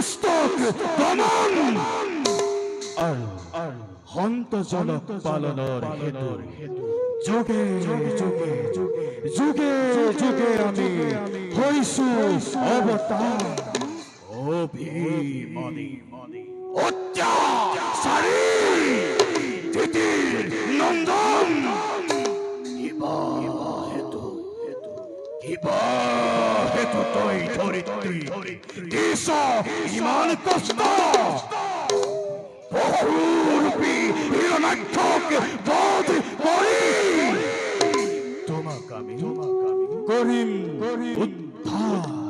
মস্তক দমন আৰ হন্তজনক পালনৰ হেতু যুগে যুগে যুগে যুগে আমি হৈছো অৱতাৰ অভিমনি অত্যাচাৰী তিতিৰ নন্দন কিবা হেতু তই ধৰিত্ৰী দিছ ইমান কষ্ট বহুৰূপী হিৰণ্যাক্ষক বধ কৰি তোমাক আমি কৰিম উদ্ধাৰ